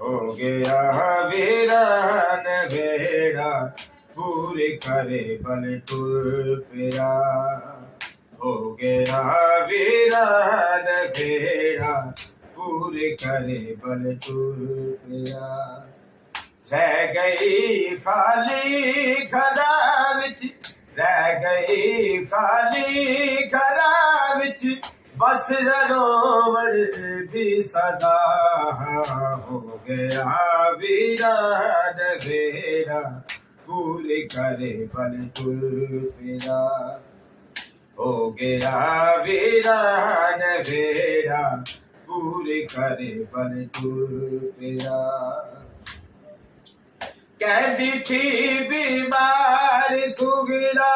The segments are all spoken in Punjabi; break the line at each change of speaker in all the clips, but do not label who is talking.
ہو گیا ویران بیڑا پورے کرے بل ٹور پیا ہو گیا ویران بیڑا پورے کرے بل ٹور پیا رہ گئی خالی گھراں وچ رہ گئی خالی گھراں وچ بس روڑ دی صدا ہو گیا ویران بیڑا پورے کرے بل ٹور پیا ہو گیا ویران بیڑا پورے کرے بل ٹور پیا کہتی تھی بیمار سگڑا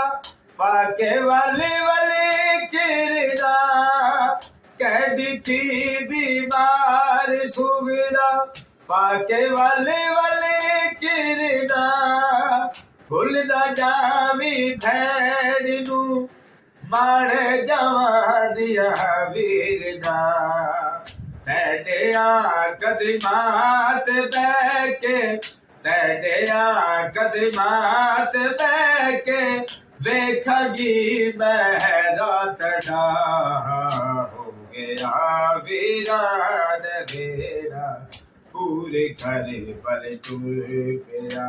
پاکے والے والے کرنا کہتی تھی بیمار سگڑا پاکے والے والے کرنا بھول نہ جاوی بھیڑ نو ماڑ جوانیا ویرنا تیڈیا قدمات بہ کے تیڈیا قدمات بہ کے ویکھا گی میں راتڑا ہو گیا ویران بیڑا پورے کرے بل ٹور پیا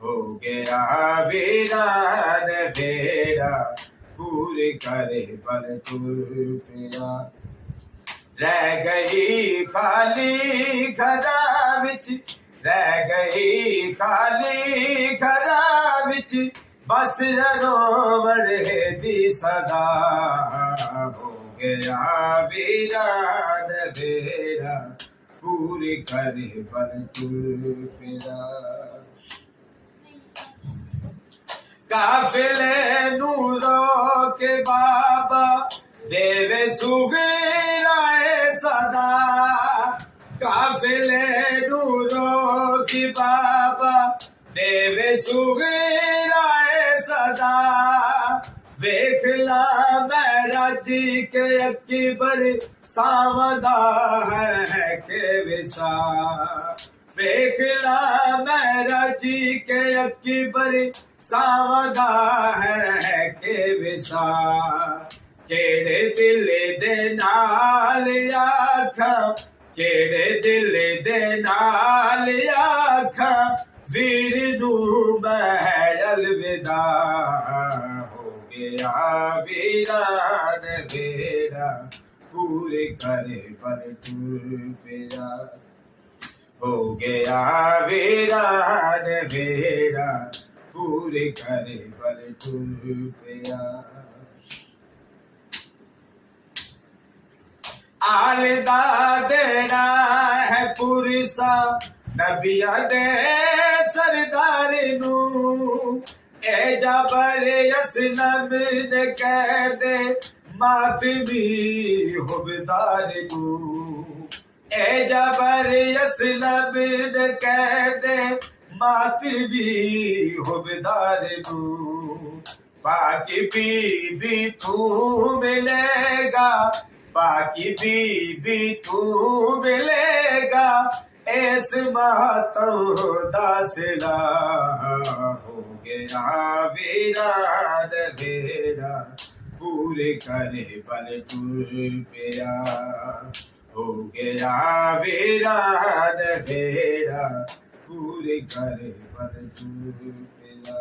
ہو گیا ویران بیڑا پورے کرے بل ٹور پیا رہ گئی خالی گھراں وچ رہ گئی خالی گھراں وچ بس روڑ دی صدا ہو گیا ویران بیڑا پورے کرے بل ٹور پیا قافلے نو روک بابا دیوے سگڑائے صدا قافلے نو روک بابا دیوے سگڑائے صدا ویکھ لا میرا جی کے اکبر سامدا ہے کہ وسا ویکھ لا میرا جی کے اکبر سامدا ہے کہ وسا کیڑے دل دے نال آکھاں کیڑے دل دے نال آکھاں ویر نو میں الوداع ہو گیا ویران بیڑا پورے کرے بل ٹور پیا ہو گیا ویران بیڑا پورے کرے بل ٹور پیا آل دا دینا ہے پورسا نبیاں دے سردار نو اے جابر اسلم نے کہہ دے ماتمی حبدار نو اے جابر اسلم نے کہہ دے ماتمی حبدار نو پاکی بی بی تو ملے گا باقی بی تو ملے گا اس ماتم دا صلہ ہو گیا ویران بیڑا پورے کرے بل ٹور پیا ہو گیا ویران بیڑا پورے کرے بل ٹور پیا